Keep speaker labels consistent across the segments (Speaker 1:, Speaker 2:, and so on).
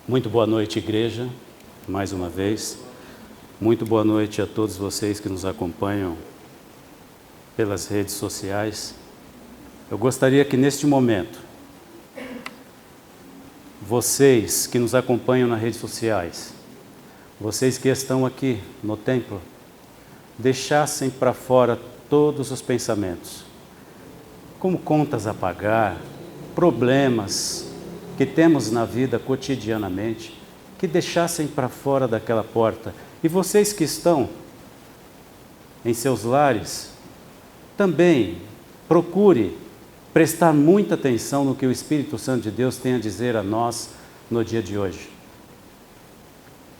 Speaker 1: Muito boa noite, igreja, mais uma vez. Muito boa noite a todos vocês que nos acompanham pelas redes sociais. Eu gostaria que neste momento, vocês que nos acompanham nas redes sociais, vocês que estão aqui no templo, deixassem para fora todos os pensamentos, como contas a pagar, problemas que temos na vida cotidianamente, que deixassem para fora daquela porta. E vocês que estão em seus lares, também procure prestar muita atenção no que o Espírito Santo de Deus tem a dizer a nós no dia de hoje.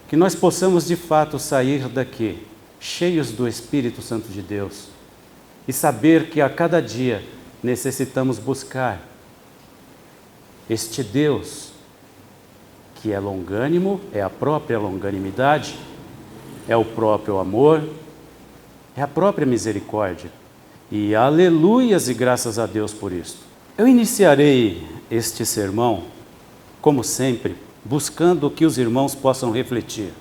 Speaker 1: Que nós possamos de fato sair daqui cheios do Espírito Santo de Deus e saber que a cada dia necessitamos buscar este Deus que é longânimo, é a própria longanimidade, é o próprio amor, é a própria misericórdia. E aleluias e graças a Deus por isto. Eu iniciarei este sermão, como sempre, buscando que os irmãos possam refletir.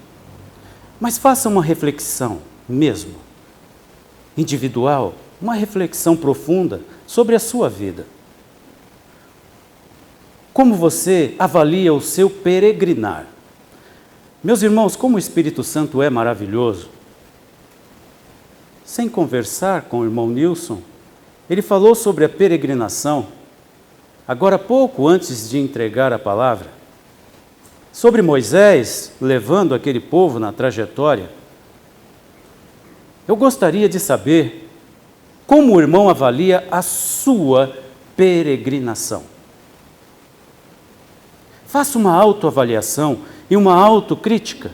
Speaker 1: Mas façam uma reflexão mesmo, individual, uma reflexão profunda sobre a sua vida. Como você avalia o seu peregrinar? Meus irmãos, como o Espírito Santo é maravilhoso. Sem conversar com o irmão Nilson, ele falou sobre a peregrinação, agora pouco antes de entregar a palavra, sobre Moisés levando aquele povo na trajetória. Eu gostaria de saber como o irmão avalia a sua peregrinação. Faça uma autoavaliação e uma autocrítica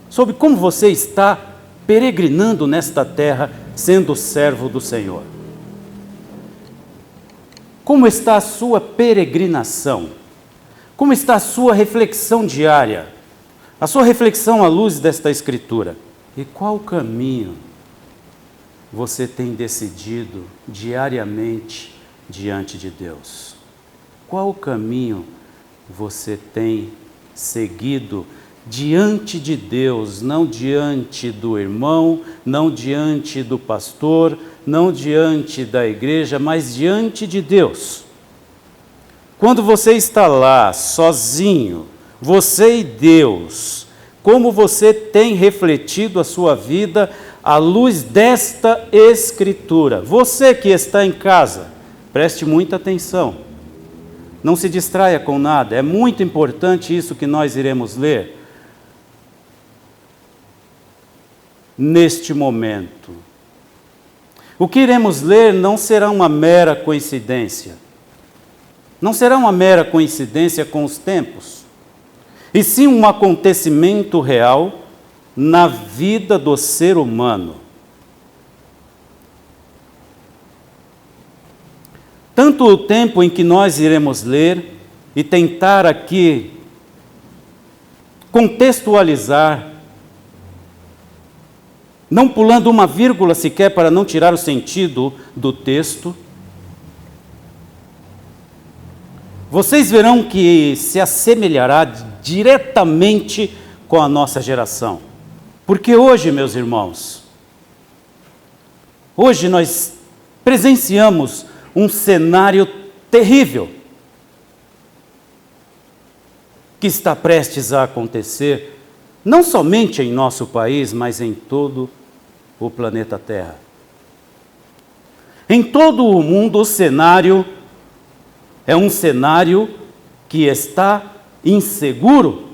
Speaker 1: sobre como você está peregrinando nesta terra, sendo servo do Senhor. Como está a sua peregrinação? Como está a sua reflexão diária? A sua reflexão à luz desta Escritura? E qual caminho você tem decidido diariamente diante de Deus? Qual caminho você tem seguido diante de Deus, não diante do irmão, não diante do pastor, não diante da igreja, mas diante de Deus? Quando você está lá, sozinho, você e Deus, como você tem refletido a sua vida à luz desta Escritura? Você que está em casa, preste muita atenção. Não se distraia com nada, é muito importante isso que nós iremos ler neste momento. O que iremos ler não será uma mera coincidência, não será uma mera coincidência com os tempos, e sim um acontecimento real na vida do ser humano. Tanto o tempo em que nós iremos ler e tentar aqui contextualizar, não pulando uma vírgula sequer para não tirar o sentido do texto, vocês verão que se assemelhará diretamente com a nossa geração. Porque hoje, meus irmãos, hoje nós presenciamos um cenário terrível que está prestes a acontecer, não somente em nosso país, mas em todo o planeta Terra. Em todo o mundo, o cenário é um cenário que está inseguro,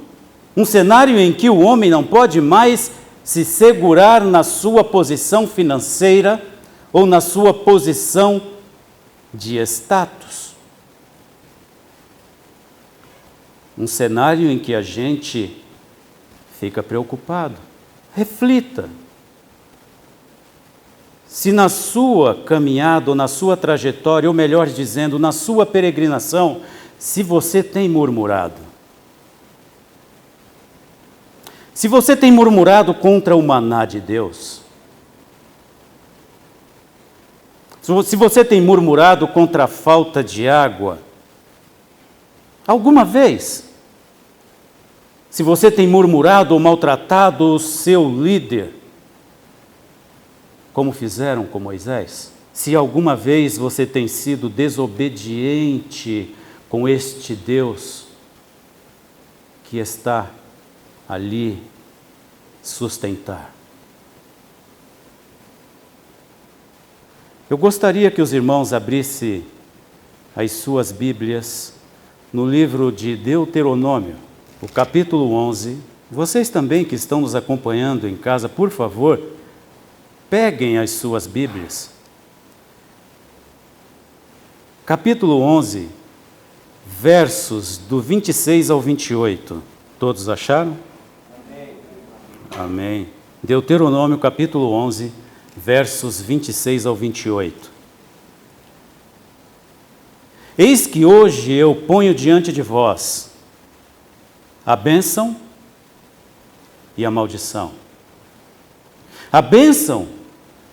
Speaker 1: um cenário em que o homem não pode mais se segurar na sua posição financeira ou na sua posição de status. Um cenário em que a gente fica preocupado. Reflita. Se na sua caminhada ou na sua trajetória, ou melhor dizendo, na sua peregrinação, se você tem murmurado. Se você tem murmurado contra o maná de Deus, se você tem murmurado contra a falta de água, Alguma vez? Se você tem murmurado ou maltratado o seu líder, como fizeram com Moisés? Se alguma vez você tem sido desobediente com este Deus que está ali sustentar. Eu gostaria que os irmãos abrissem as suas Bíblias no livro de Deuteronômio, o capítulo 11. Vocês também que estão nos acompanhando em casa, por favor, peguem as suas Bíblias. Capítulo 11, versos do 26 ao 28. Todos acharam? Amém. Amém. Deuteronômio, capítulo 11, versos 26 ao 28. Eis que hoje eu ponho diante de vós a bênção e a maldição. A bênção,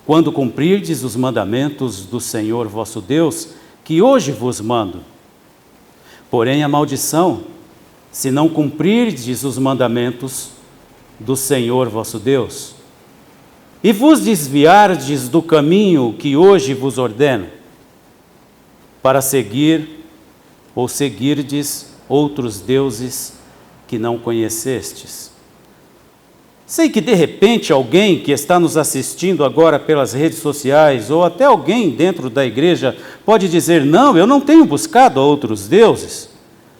Speaker 1: quando cumprirdes os mandamentos do Senhor vosso Deus, que hoje vos mando. Porém, a maldição, se não cumprirdes os mandamentos do Senhor vosso Deus, e vos desviardes do caminho que hoje vos ordeno, para seguir ou seguirdes outros deuses que não conhecestes. Sei que de repente alguém que está nos assistindo agora pelas redes sociais, ou até alguém dentro da igreja, pode dizer: não, eu não tenho buscado a outros deuses.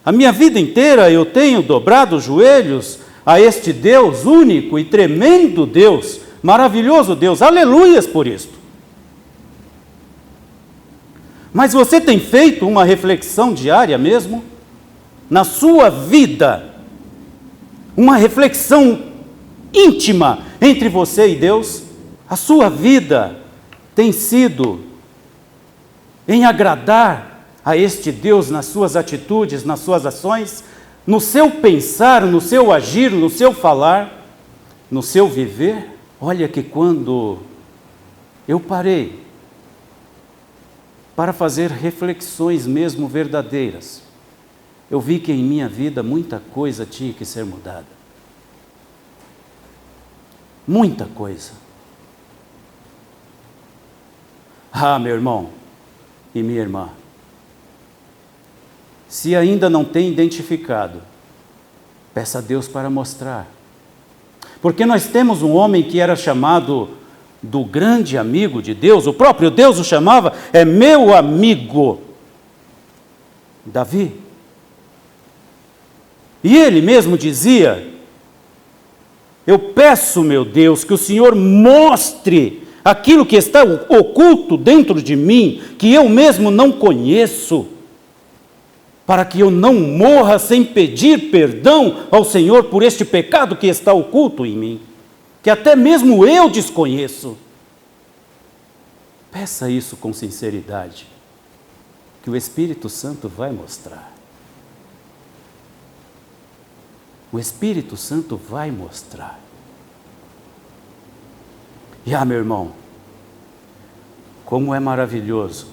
Speaker 1: A minha vida inteira eu tenho dobrado os joelhos a este Deus único e tremendo Deus, maravilhoso Deus, aleluias por isto. Mas você tem feito uma reflexão diária mesmo? Na sua vida, uma reflexão íntima entre você e Deus? A sua vida tem sido em agradar a este Deus nas suas atitudes, nas suas ações, no seu pensar, no seu agir, no seu falar, no seu viver? Olha que quando eu parei para fazer reflexões mesmo verdadeiras, eu vi que em minha vida muita coisa tinha que ser mudada. Muita coisa. Ah, meu irmão e minha irmã, se ainda não tem identificado, peça a Deus para mostrar. Porque nós temos um homem que era chamado do grande amigo de Deus, o próprio Deus o chamava, é meu amigo, Davi. E ele mesmo dizia: eu peço, meu Deus, que o Senhor mostre aquilo que está oculto dentro de mim, que eu mesmo não conheço, para que eu não morra sem pedir perdão ao Senhor por este pecado que está oculto em mim, que até mesmo eu desconheço. Peça isso com sinceridade, que o Espírito Santo vai mostrar. O Espírito Santo vai mostrar. E meu irmão, como é maravilhoso.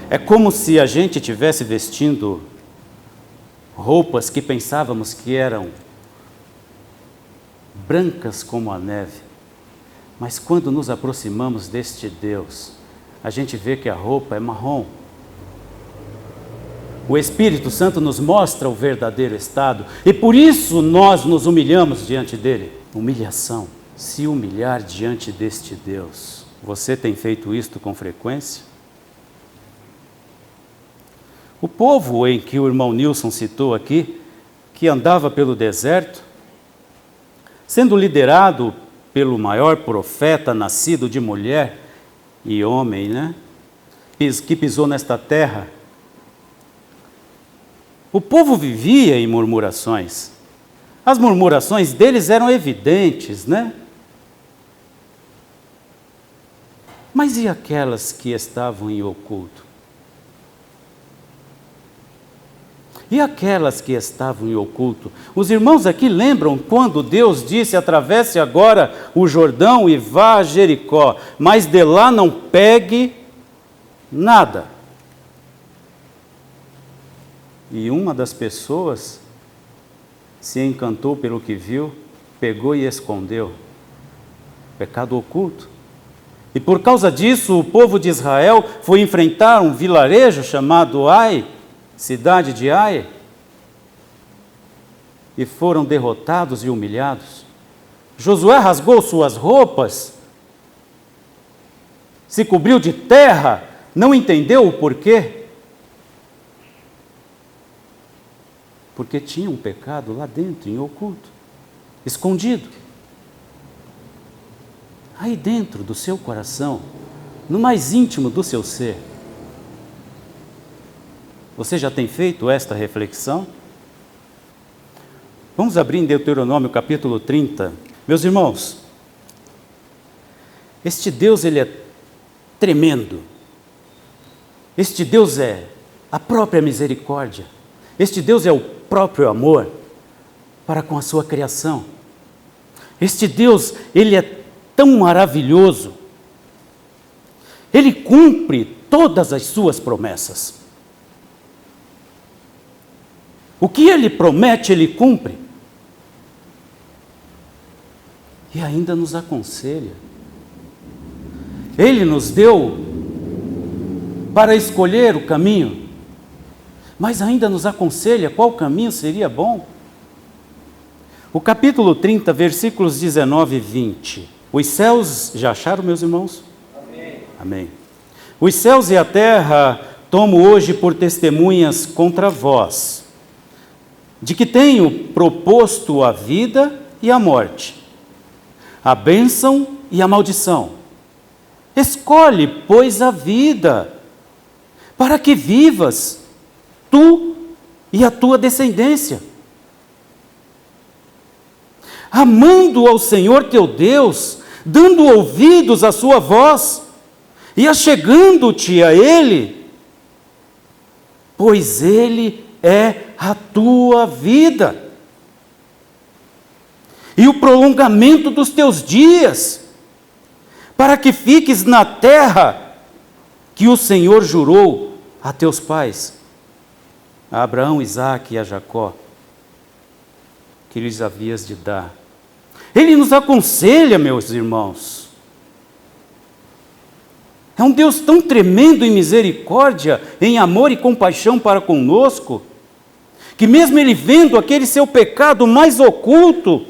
Speaker 1: É como se a gente estivesse vestindo roupas que pensávamos que eram brancas como a neve, mas quando nos aproximamos deste Deus, a gente vê que a roupa é marrom. O Espírito Santo nos mostra o verdadeiro estado, e por isso nós nos humilhamos diante dele. Humilhação, se humilhar diante deste Deus. Você tem feito isto com frequência? O povo em que o irmão Nilson citou aqui, que andava pelo deserto, sendo liderado pelo maior profeta nascido de mulher e homem, que pisou nesta terra, o povo vivia em murmurações. As murmurações deles eram evidentes, Mas e aquelas que estavam em oculto? E aquelas que estavam em oculto? Os irmãos aqui lembram quando Deus disse: atravesse agora o Jordão e vá a Jericó, mas de lá não pegue nada. E uma das pessoas se encantou pelo que viu, pegou e escondeu. Pecado oculto. E por causa disso, o povo de Israel foi enfrentar um vilarejo chamado Ai, cidade de Ai, e foram derrotados e humilhados. Josué rasgou suas roupas, se cobriu de terra, não entendeu o porquê. Porque tinha um pecado lá dentro, em oculto, escondido. Aí dentro do seu coração, no mais íntimo do seu ser. Você já tem feito esta reflexão? Vamos abrir em Deuteronômio capítulo 30. Meus irmãos, este Deus, ele é tremendo. Este Deus é a própria misericórdia. Este Deus é o próprio amor para com a sua criação. Este Deus, ele é tão maravilhoso. Ele cumpre todas as suas promessas. O que ele promete, ele cumpre. E ainda nos aconselha. Ele nos deu para escolher o caminho, mas ainda nos aconselha qual caminho seria bom. O capítulo 30, versículos 19 e 20. Os céus, já acharam, meus irmãos? Amém. Amém. Os céus e a terra tomo hoje por testemunhas contra vós, de que tenho proposto a vida e a morte, a bênção e a maldição. Escolhe, pois, a vida, para que vivas, tu e a tua descendência, amando ao Senhor teu Deus, dando ouvidos à sua voz, e achegando-te a Ele, pois Ele é a tua vida, e o prolongamento dos teus dias, para que fiques na terra que o Senhor jurou a teus pais, a Abraão, Isaque e a Jacó, que lhes havias de dar. Ele nos aconselha, meus irmãos. É um Deus tão tremendo em misericórdia, em amor e compaixão para conosco, que mesmo Ele vendo aquele seu pecado mais oculto,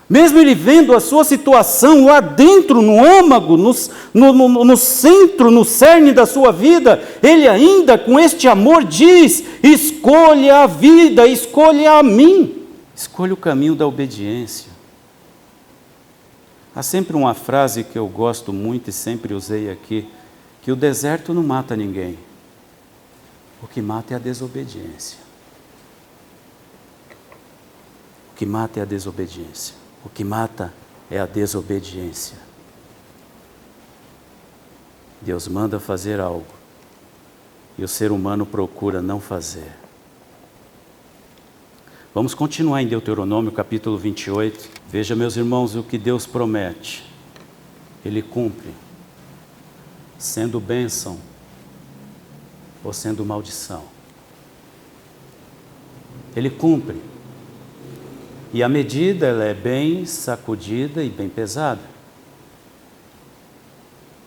Speaker 1: mesmo Ele vendo a sua situação lá dentro, no âmago, no centro, no cerne da sua vida, Ele ainda com este amor diz: escolha a vida, escolha a mim, escolha o caminho da obediência. Há sempre uma frase que eu gosto muito e sempre usei aqui, que o deserto não mata ninguém, o que mata é a desobediência. O que mata é a desobediência. O que mata é a desobediência. Deus manda fazer algo e o ser humano procura não fazer. Vamos continuar em Deuteronômio capítulo 28. Veja, meus irmãos, o que Deus promete, Ele cumpre, sendo bênção ou sendo maldição. Ele cumpre. E a medida, ela é bem sacudida e bem pesada.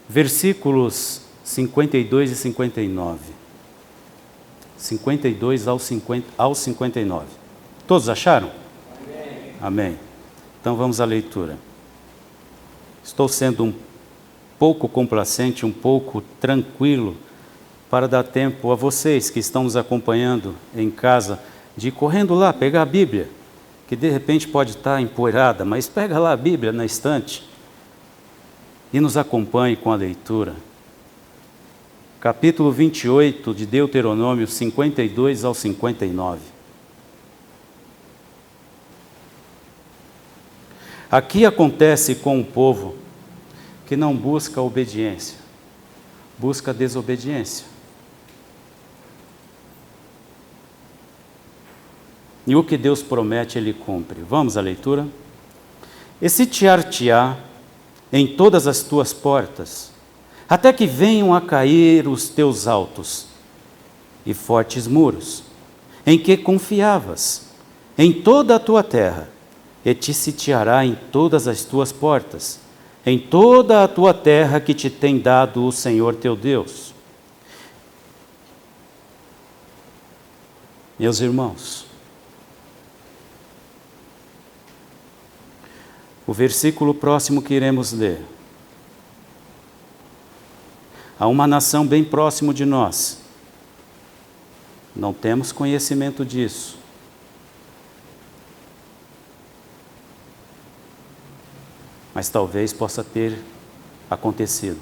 Speaker 1: Versículos 52 e 59. 52 ao 59. Todos acharam? Amém. Amém. Então vamos à leitura. Estou sendo um pouco complacente, um pouco tranquilo, para dar tempo a vocês que estão nos acompanhando em casa, de ir correndo lá, pegar a Bíblia, que de repente pode estar empoeirada, mas pega lá a Bíblia na estante e nos acompanhe com a leitura. Capítulo 28 de Deuteronômio, 52 ao 59. Aqui acontece com um povo que não busca obediência, busca desobediência. E o que Deus promete, Ele cumpre. Vamos à leitura? E sitiar-te-á em todas as tuas portas, até que venham a cair os teus altos e fortes muros, em que confiavas, em toda a tua terra, e te sitiará em todas as tuas portas, em toda a tua terra que te tem dado o Senhor teu Deus. Meus irmãos, o versículo próximo que iremos ler. Há uma nação bem próximo de nós. Não temos conhecimento disso. Mas talvez possa ter acontecido.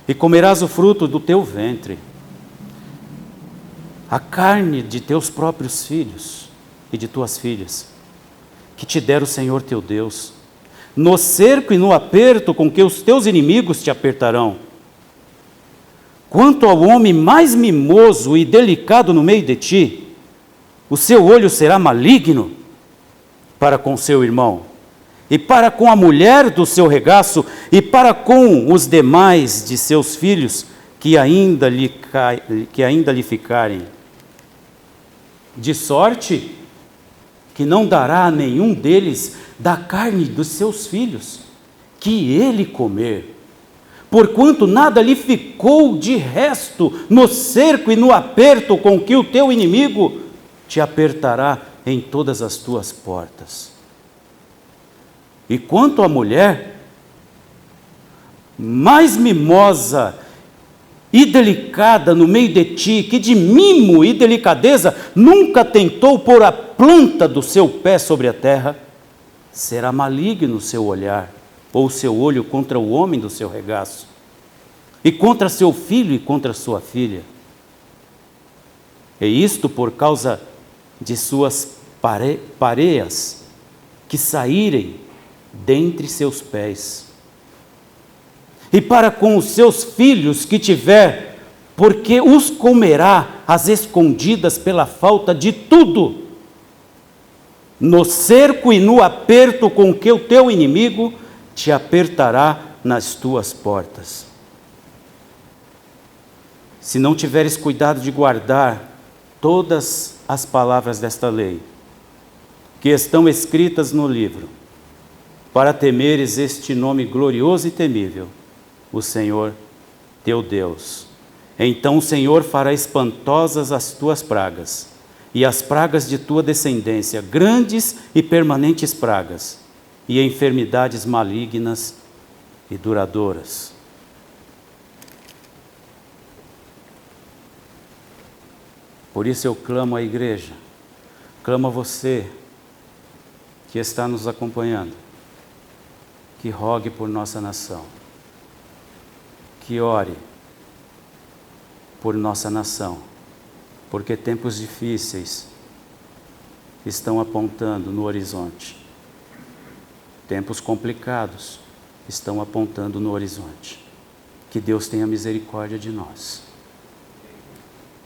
Speaker 1: E comerás o fruto do teu ventre, a carne de teus próprios filhos e de tuas filhas, que te der o Senhor teu Deus, no cerco e no aperto com que os teus inimigos te apertarão. Quanto ao homem mais mimoso e delicado no meio de ti, o seu olho será maligno para com seu irmão, e para com a mulher do seu regaço, e para com os demais de seus filhos que ainda lhe ficarem. De sorte que não dará a nenhum deles da carne dos seus filhos, que ele comer, porquanto nada lhe ficou de resto no cerco e no aperto com que o teu inimigo te apertará em todas as tuas portas. E quanto à mulher, mais mimosa e delicada no meio de ti, que de mimo e delicadeza nunca tentou pôr a planta do seu pé sobre a terra, será maligno o seu olhar, ou o seu olho contra o homem do seu regaço, e contra seu filho e contra sua filha. E isto por causa de suas pareias que saírem dentre seus pés. E para com os seus filhos que tiver, porque os comerá às escondidas pela falta de tudo, no cerco e no aperto com que o teu inimigo te apertará nas tuas portas. Se não tiveres cuidado de guardar todas as palavras desta lei, que estão escritas no livro, para temeres este nome glorioso e temível, o Senhor teu Deus. Então o Senhor fará espantosas as tuas pragas, e as pragas de tua descendência, grandes e permanentes pragas, e enfermidades malignas e duradouras. Por isso eu clamo à igreja, clamo a você que está nos acompanhando, que rogue por nossa nação, que ore por nossa nação, porque tempos difíceis estão apontando no horizonte. Tempos complicados estão apontando no horizonte. Que Deus tenha misericórdia de nós.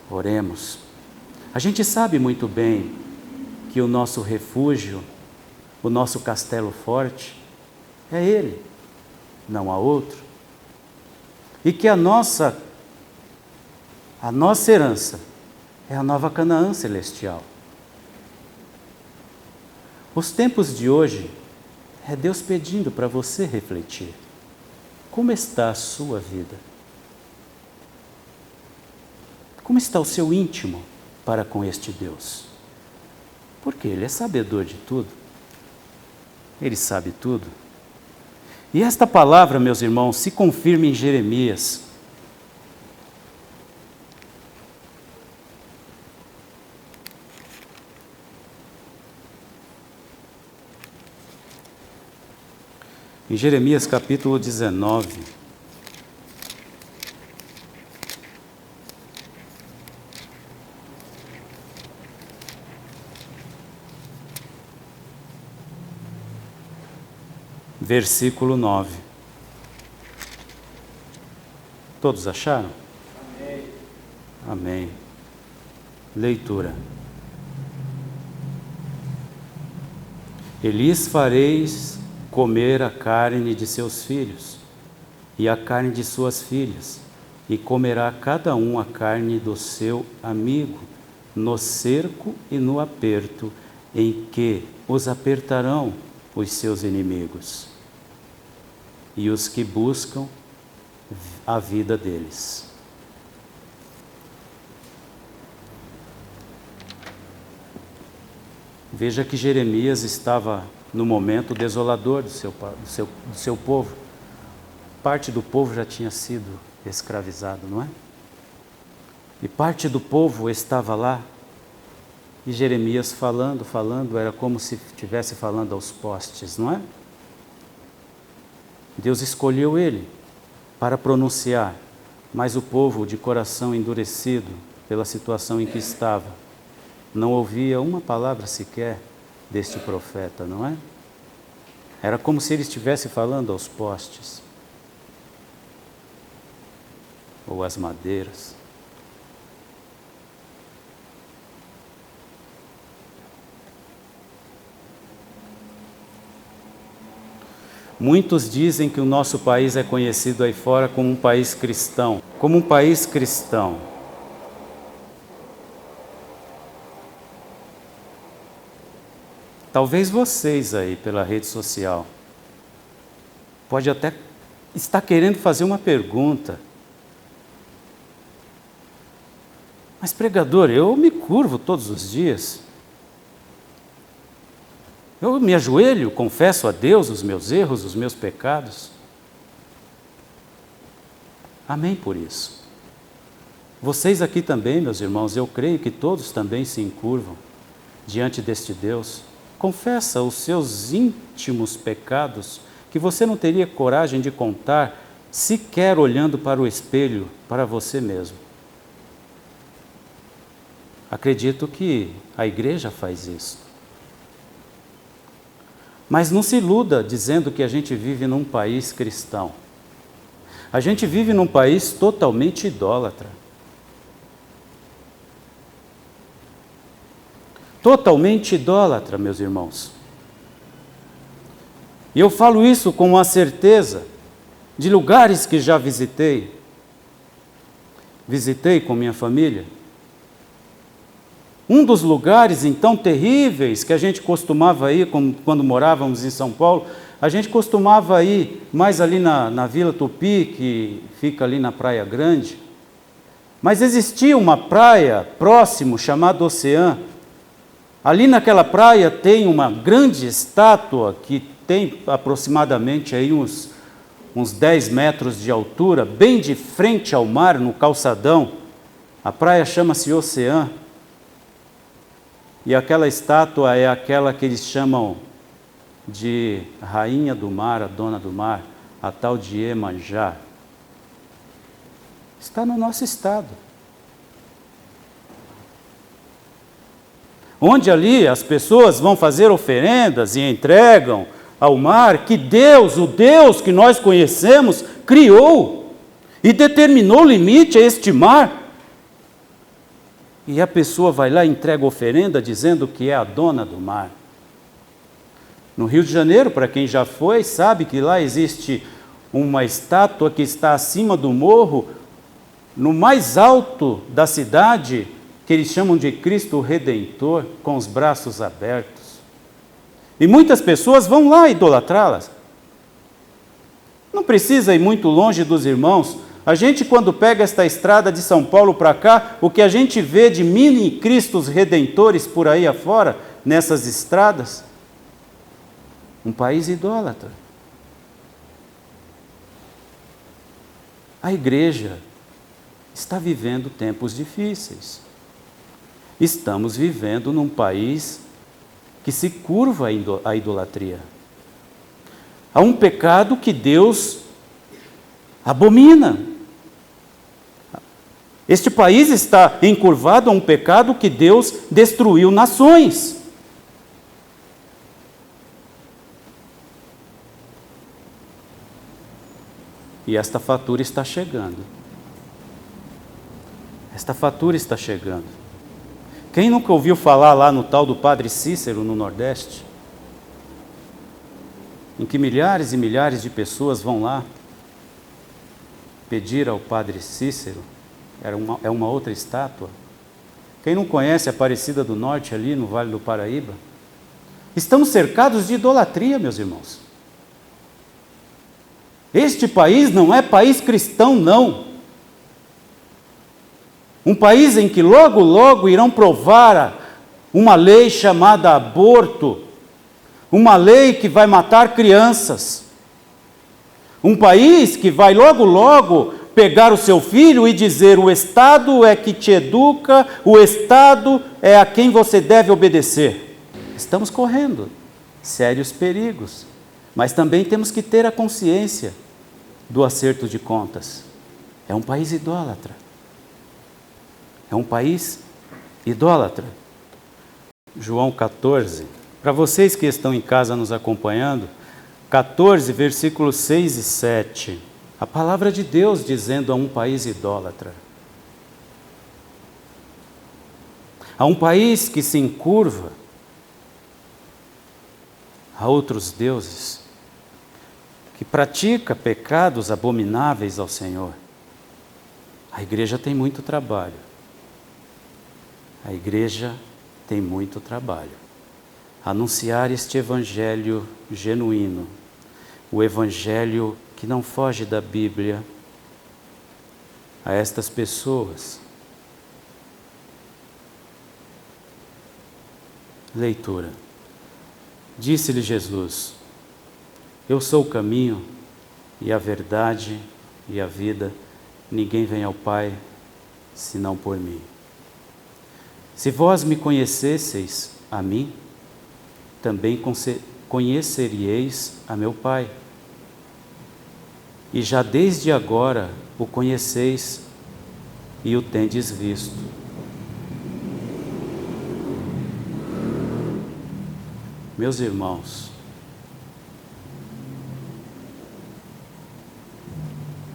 Speaker 1: Oremos. A gente sabe muito bem que o nosso refúgio, o nosso castelo forte, é Ele, não há outro. E que a nossa herança é a nova Canaã celestial. Os tempos de hoje é Deus pedindo para você refletir. Como está a sua vida? Como está o seu íntimo para com este Deus? Porque Ele é sabedor de tudo. Ele sabe tudo. E esta palavra, meus irmãos, se confirma em Jeremias. Em Jeremias capítulo 19, versículo 9. Todos acharam? Amém. Amém. Leitura. E lhes fareis comer a carne de seus filhos e a carne de suas filhas, e comerá cada um a carne do seu amigo no cerco e no aperto, em que os apertarão os seus inimigos e os que buscam a vida deles. Veja que Jeremias estava no momento desolador do seu povo. Parte do povo já tinha sido escravizado, não é? E parte do povo estava lá, e Jeremias falando, era como se estivesse falando aos postes, não é? Deus escolheu ele para pronunciar, mas o povo de coração endurecido pela situação em que estava, não ouvia uma palavra sequer deste profeta, não é? Era como se ele estivesse falando aos postes, ou às madeiras. Muitos dizem que o nosso país é conhecido aí fora como um país cristão. Como um país cristão. Talvez vocês aí pela rede social pode até estar querendo fazer uma pergunta. Mas pregador, eu me curvo todos os dias. Eu me ajoelho, confesso a Deus os meus erros, os meus pecados. Amém por isso. Vocês aqui também, meus irmãos, eu creio que todos também se encurvam diante deste Deus. Confessa os seus íntimos pecados que você não teria coragem de contar, sequer olhando para o espelho, para você mesmo. Acredito que a igreja faz isso. Mas não se iluda dizendo que a gente vive num país cristão. A gente vive num país totalmente idólatra. Totalmente idólatra, meus irmãos. E eu falo isso com a certeza de lugares que já visitei. Visitei com minha família. Um dos lugares, então, terríveis que a gente costumava ir, quando morávamos em São Paulo, a gente costumava ir mais ali na Vila Tupi, que fica ali na Praia Grande. Mas existia uma praia próximo, chamada Oceã. Ali naquela praia tem uma grande estátua, que tem aproximadamente aí uns 10 metros de altura, bem de frente ao mar, no calçadão. A praia chama-se Oceã. E aquela estátua é aquela que eles chamam de Rainha do Mar, a Dona do Mar, a tal de Iemanjá. Está no nosso estado. Onde ali as pessoas vão fazer oferendas e entregam ao mar que Deus, o Deus que nós conhecemos, criou e determinou limite a este mar. E a pessoa vai lá e entrega oferenda dizendo que é a dona do mar. No Rio de Janeiro, para quem já foi, sabe que lá existe uma estátua que está acima do morro, no mais alto da cidade, que eles chamam de Cristo Redentor, com os braços abertos. E muitas pessoas vão lá idolatrá-las. Não precisa ir muito longe dos irmãos. A gente, quando pega esta estrada de São Paulo para cá, o que a gente vê de mini Cristos Redentores por aí afora, nessas estradas, um país idólatra. A igreja está vivendo tempos difíceis. Estamos vivendo num país que se curva à idolatria. Há um pecado que Deus abomina. Este país está encurvado a um pecado que Deus destruiu nações. E esta fatura está chegando. Esta fatura está chegando. Quem nunca ouviu falar lá no tal do Padre Cícero, no Nordeste? Em que milhares e milhares de pessoas vão lá pedir ao Padre Cícero, é uma outra estátua, Quem não conhece a Aparecida do Norte, ali no Vale do Paraíba? Estamos cercados de idolatria, meus irmãos. Este país não é país cristão, não. Um país em que logo, logo irão provar uma lei chamada aborto, uma lei que vai matar crianças. Um país que vai logo, logo pegar o seu filho e dizer: o Estado é que te educa, o Estado é a quem você deve obedecer. Estamos correndo sérios perigos, mas também temos que ter a consciência do acerto de contas. É um país idólatra. É um país idólatra. João 14. Para vocês que estão em casa nos acompanhando, 14, versículos 6 e 7. A palavra de Deus dizendo a um país idólatra. A um país que se encurva a outros deuses, que pratica pecados abomináveis ao Senhor. A igreja tem muito trabalho. A igreja tem muito trabalho. Anunciar este evangelho genuíno, o evangelho que não foge da Bíblia, a estas pessoas. Leitura. Disse-lhe Jesus: eu sou o caminho e a verdade e a vida. Ninguém vem ao Pai senão por mim. Se vós me conhecesseis a mim, também conheceríeis a meu Pai. E já desde agora o conheceis e o tendes visto. Meus irmãos,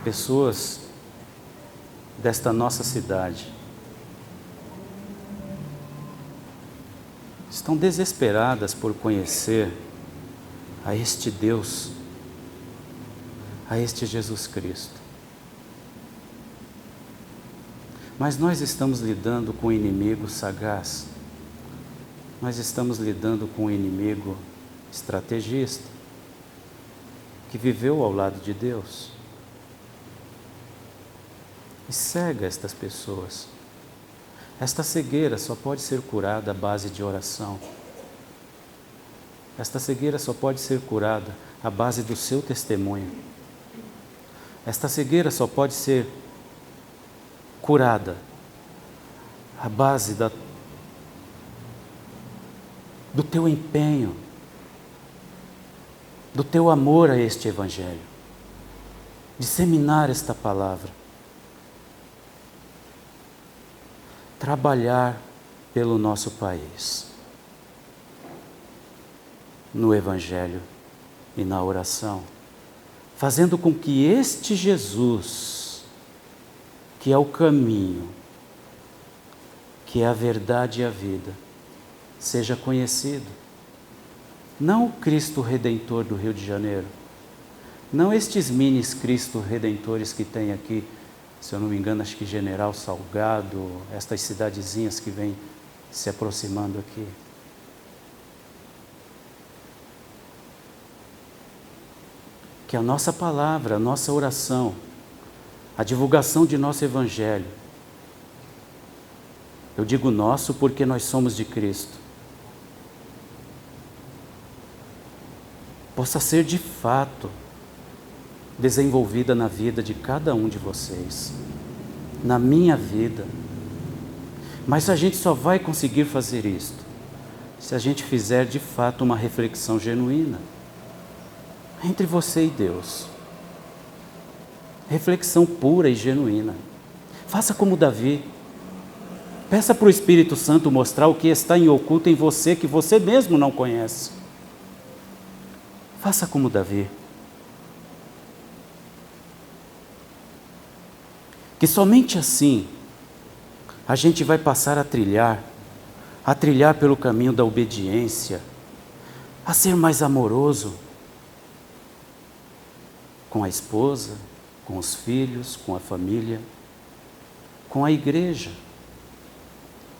Speaker 1: pessoas desta nossa cidade estão desesperadas por conhecer a este Deus, a este Jesus Cristo. Mas nós estamos lidando com um inimigo sagaz. Nós estamos lidando com um inimigo estrategista, que viveu ao lado de Deus. E cega estas pessoas. Esta cegueira só pode ser curada à base de oração. Esta cegueira só pode ser curada à base do seu testemunho. Esta cegueira só pode ser curada à base do teu empenho, do teu amor a este evangelho, disseminar esta palavra, trabalhar pelo nosso país, no evangelho e na oração, fazendo com que este Jesus, que é o caminho, que é a verdade e a vida, seja conhecido. Não o Cristo Redentor do Rio de Janeiro, não estes minis Cristo Redentores que tem aqui, se eu não me engano, acho que General Salgado, estas cidadezinhas que vêm se aproximando aqui. Que a nossa palavra, a nossa oração, a divulgação de nosso evangelho, eu digo nosso porque nós somos de Cristo, possa ser de fato desenvolvida na vida de cada um de vocês, na minha vida. Mas a gente só vai conseguir fazer isto se a gente fizer de fato uma reflexão genuína entre você e Deus. Reflexão pura e genuína. Faça como Davi. Peça para o Espírito Santo mostrar o que está em oculto em você, que você mesmo não conhece. Faça como Davi. Que somente assim a gente vai passar a trilhar pelo caminho da obediência, a ser mais amoroso com a esposa, com os filhos, com a família, com a igreja.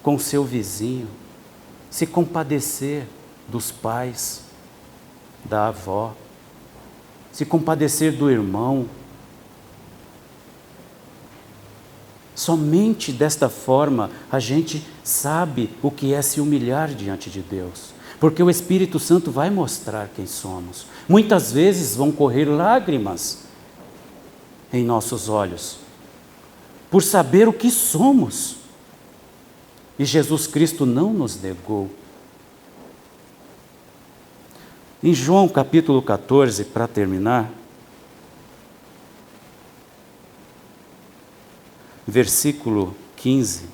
Speaker 1: com o seu vizinho, se compadecer dos pais, da avó, se compadecer do irmão. Somente desta forma a gente sabe o que é se humilhar diante de Deus, porque o Espírito Santo vai mostrar quem somos. Muitas vezes vão correr lágrimas em nossos olhos, por saber o que somos. E Jesus Cristo não nos negou. Em João capítulo 14, para terminar, versículo 15.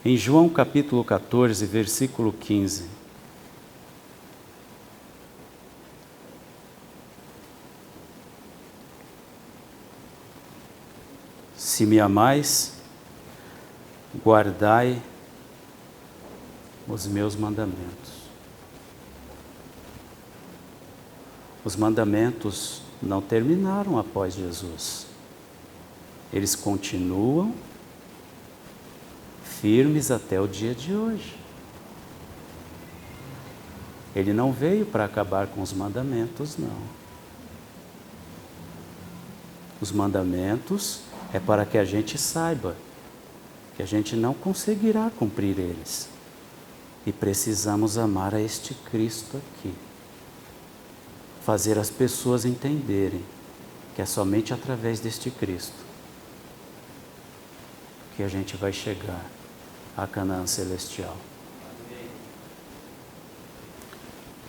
Speaker 1: Em João capítulo 14, versículo 15. Se me amais, guardai os meus mandamentos. Os mandamentos não terminaram após Jesus. Eles continuam firmes até o dia de hoje. Ele não veio para acabar com os mandamentos, não. Os mandamentos é para que a gente saiba que a gente não conseguirá cumprir eles. E precisamos amar a este Cristo aqui. Fazer as pessoas entenderem que é somente através deste Cristo que a gente vai chegar à Canaã celestial.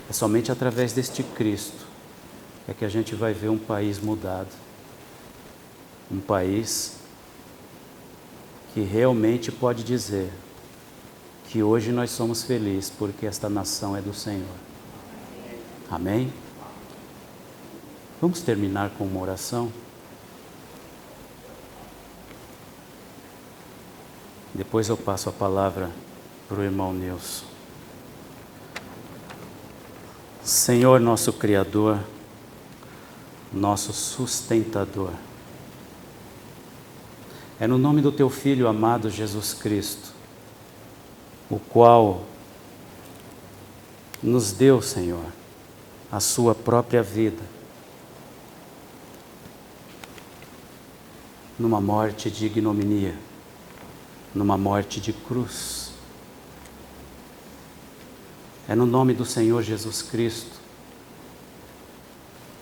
Speaker 1: É somente através deste Cristo é que a gente vai ver um país mudado. Um país que realmente pode dizer que hoje nós somos felizes porque esta nação é do Senhor. Amém? Vamos terminar com uma oração? Depois eu passo a palavra para o irmão Nilson. Senhor, nosso Criador, nosso sustentador, é no nome do Teu Filho amado Jesus Cristo, o qual nos deu, Senhor, a Sua própria vida, numa morte de ignominia, numa morte de cruz. É no nome do Senhor Jesus Cristo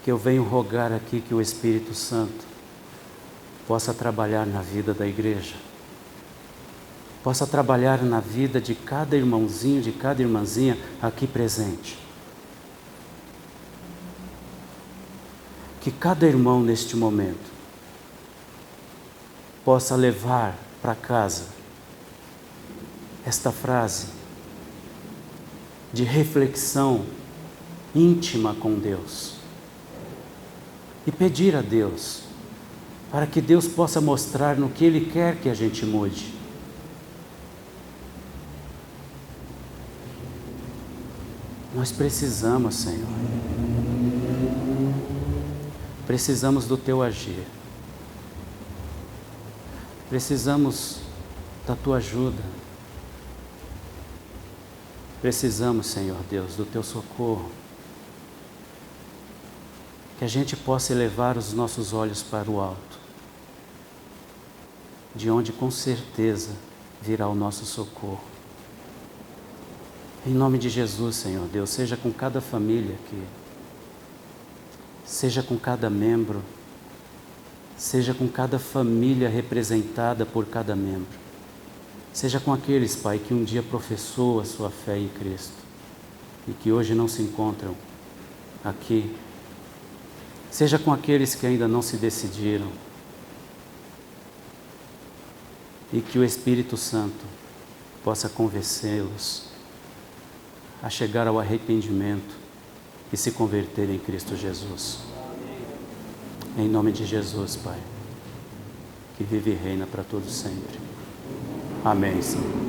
Speaker 1: que eu venho rogar aqui que o Espírito Santo possa trabalhar na vida da igreja, possa trabalhar na vida de cada irmãozinho, de cada irmãzinha aqui presente. Que cada irmão neste momento possa levar para casa esta frase de reflexão íntima com Deus e pedir a Deus para que Deus possa mostrar no que Ele quer que a gente mude. Nós precisamos, Senhor, precisamos do Teu agir, precisamos da Tua ajuda, precisamos, Senhor Deus, do Teu socorro, que a gente possa elevar os nossos olhos para o alto, de onde com certeza virá o nosso socorro. Em nome de Jesus, Senhor Deus, seja com cada família aqui, seja com cada membro, seja com cada família representada por cada membro, seja com aqueles, Pai, que um dia professou a sua fé em Cristo e que hoje não se encontram aqui, seja com aqueles que ainda não se decidiram, e que o Espírito Santo possa convencê-los a chegar ao arrependimento e se converter em Cristo Jesus. Em nome de Jesus, Pai, que vive e reina para todos sempre. Amém, Senhor.